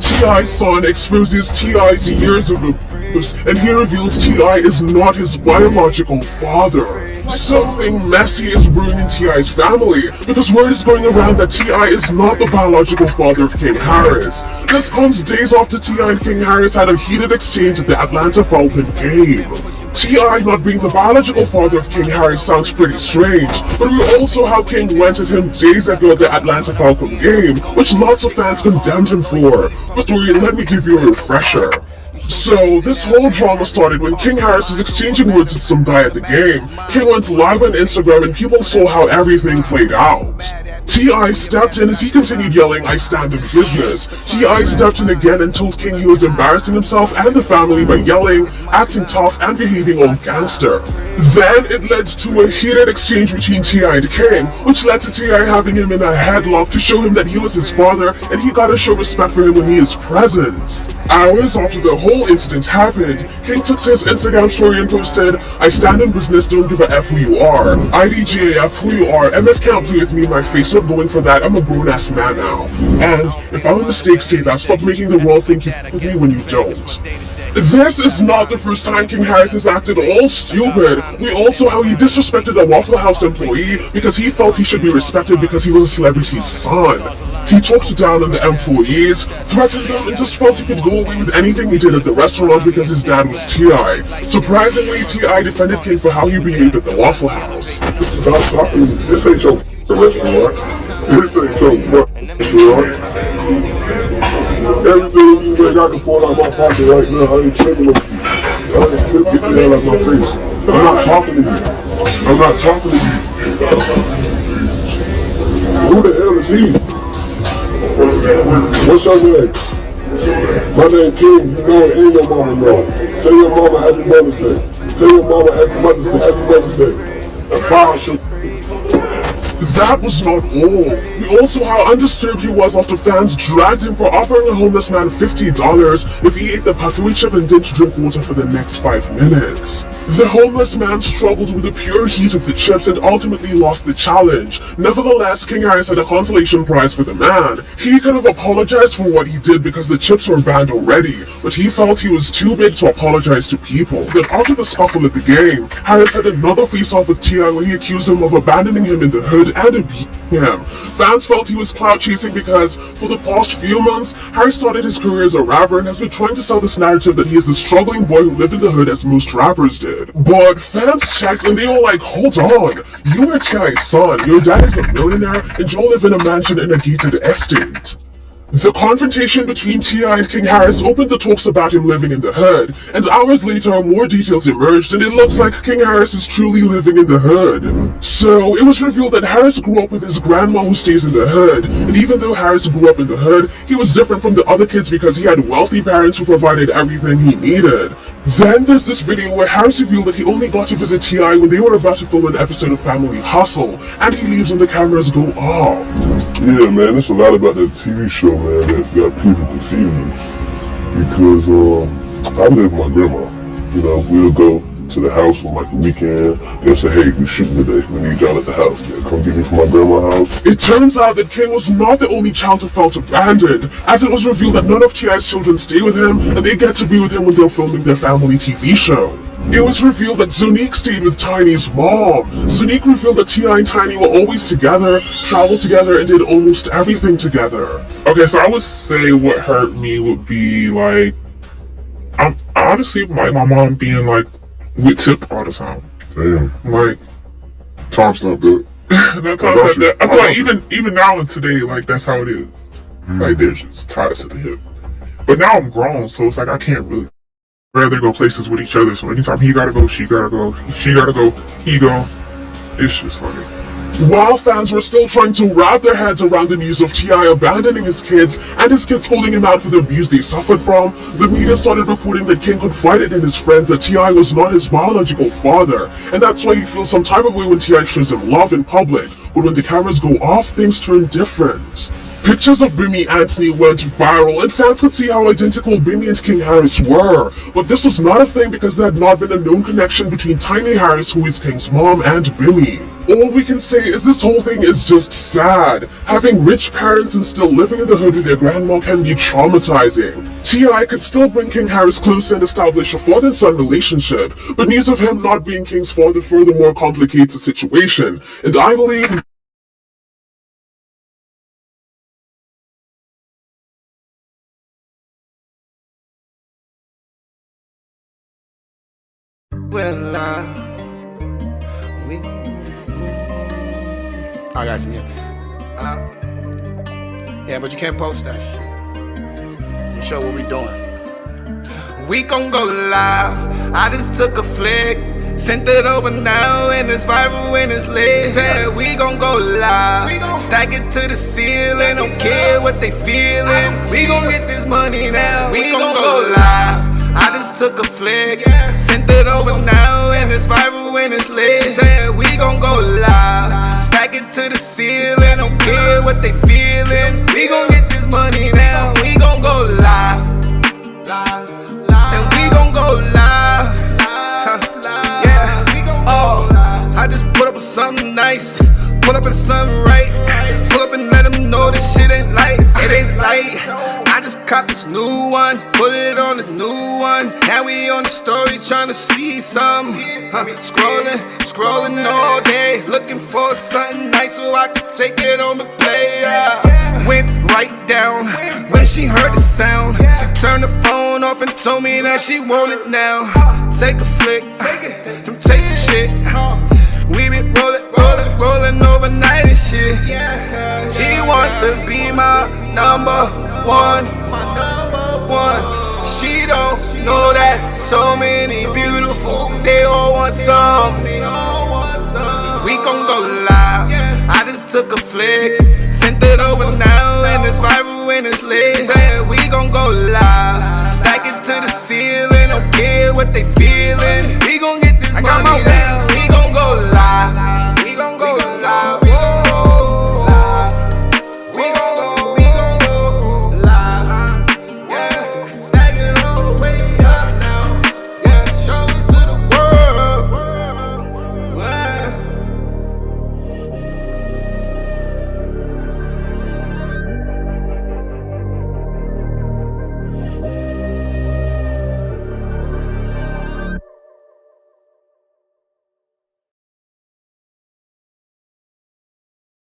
T.I.'s son exposes T.I.'s years of abuse, and he reveals T.I. is not his biological father. Something messy is brewing in T.I.'s family, because word is going around that T.I. is not the biological father of King Harris. This comes days after T.I. and King Harris had a heated exchange at the Atlanta Falcon game. T.I. not being the biological father of King Harris sounds pretty strange, but we also how King went at him days ago at the Atlanta Falcon game, which lots of fans condemned him for. But Dorian, let me give you a refresher. So, this whole drama started when King Harris was exchanging words with some guy at the game. King went live on Instagram and people saw how everything played out. T.I. stepped in as he continued yelling, "I stand in business." T.I. stepped in again and told King he was embarrassing himself and the family by yelling, acting tough, and behaving all gangster. Then it led to a heated exchange between T.I. and King, which led to T.I. having him in a headlock to show him that he was his father and he gotta show respect for him when he is present. Hours after the whole incident happened, King took to his Instagram story and posted, "I stand in business, don't give a F who you are. IDGAF who you are, MF can't play with me, my face not going for that, I'm a grown ass man now. And if I'm a mistake, say that, stop making the world think you f with me when you don't." This is not the first time King Harris has acted all stupid. We also how he disrespected a Waffle House employee because he felt he should be respected because he was a celebrity's son. He talked down on the employees, threatened them, and just felt he could go away with anything he did at the restaurant because his dad was T.I. Surprisingly, T.I. defended King for how he behaved at the Waffle House. Stop talking. This ain't your restaurant. This ain't your restaurant. Everything you make, I can pull out my pocket right now. I ain't tripping with you. I ain't tripping. Get the hell out my face. I'm not talking to you. I'm not talking to you. Who the hell is he? What's your name? My name King. You know it ain't your mama know. Tell your mama Happy Mother's Day. Tell your mama Happy Mother's Day. Happy Mother's Day. That's how I should. That was not all. We also how undisturbed he was after fans dragged him for offering a homeless man $50 if he ate the pakui chip and didn't drink water for the next 5 minutes. The homeless man struggled with the pure heat of the chips and ultimately lost the challenge. Nevertheless, King Harris had a consolation prize for the man. He could have apologized for what he did because the chips were banned already, but he felt he was too big to apologize to people. But after the scuffle at the game, Harris had another face-off with T.I. where he accused him of abandoning him in the hood and abusing him. Fans felt he was clout chasing because, for the past few months, Harris started his career as a rapper and has been trying to sell this narrative that he is the struggling boy who lived in the hood as most rappers did. But fans checked and they were like, hold on, you are T.I.'s son, your dad is a millionaire, and you live in a mansion in a gated estate. The confrontation between T.I. and King Harris opened the talks about him living in the hood, and hours later more details emerged and it looks like King Harris is truly living in the hood. So it was revealed that Harris grew up with his grandma who stays in the hood, and even though Harris grew up in the hood, he was different from the other kids because he had wealthy parents who provided everything he needed. Then there's this video where Harris revealed that he only got to visit T.I. when they were about to film an episode of Family Hustle, and he leaves when the cameras go off. Yeah, man, it's a lot about that TV show, man, that got people confused. Because, I live with my grandma. You know, we'll go to the house on like the weekend. They'll say, hey, we're shooting today. We need y'all at the house. Yeah, come get me from my grandma's house. It turns out that King was not the only child who felt abandoned, as it was revealed that none of T.I.'s children stay with him, and they get to be with him when they're filming their family TV show. It was revealed that Zunique stayed with Tiny's mom. Zunique revealed that T.I. and Tiny were always together, traveled together, and did almost everything together. Okay, so I would say what hurt me would be like, honestly, like my mom being like with Tip all the time. Damn. Like, Tom's not good. that's how I said that. I feel like even now and today, like that's how it is. Like they're just ties to the hip. But now I'm grown, so it's like I can't really rather go places with each other. So anytime he gotta go, she gotta go, she gotta go, he go. It's just like. While fans were still trying to wrap their heads around the news of T.I. abandoning his kids and his kids holding him out for the abuse they suffered from, the media started reporting that King confided in his friends that T.I. was not his biological father, and that's why he feels some type of way when T.I. shows him love in public, but when the cameras go off, things turn different. Pictures of Bimmy Anthony went viral, and fans could see how identical Bimmy and King Harris were. But this was not a thing because there had not been a known connection between Tiny Harris, who is King's mom, and Bimmy. All we can say is this whole thing is just sad. Having rich parents and still living in the hood with their grandma can be traumatizing. T.I. could still bring King Harris closer and establish a father and son relationship, but news of him not being King's father furthermore complicates the situation, and I believe Well, I got you. Yeah, but you can't post that shit. You show what we doing. We gon' go live. I just took a flick, sent it over now, and it's viral and it's lit. Yeah, we gon' go live. Stack it to the ceiling. Don't care what they feeling. We gon' get this money now. We gon' go live. I just took a flick, sent it over now, and it's viral and it's lit. Yeah, we gon' go live. Stack it to the ceiling. Don't care what they feeling. We gon' get this money now. We gon' go live. And we gon' go live. Yeah. Oh, I just put up with something nice. Pull up with something right. Pull up and let them know this shit ain't light. It ain't light. I just caught this new one. Put it on this new one. Now we on the story trying to see something. Scrolling all day. Looking for something nice so I could take it on the play. Went right down when she heard the sound. She turned the phone off and told me that she want it now. Take a flick. Take some shit. We been rolling overnight and shit. She wants to be my number one. She don't know that so many beautiful, they all want some. We gon' go live. I just took a flick, sent it over now, and it's viral and it's lit. Yeah, we gon' go live. Stack it to the ceiling. Don't care what they feeling. We gon' get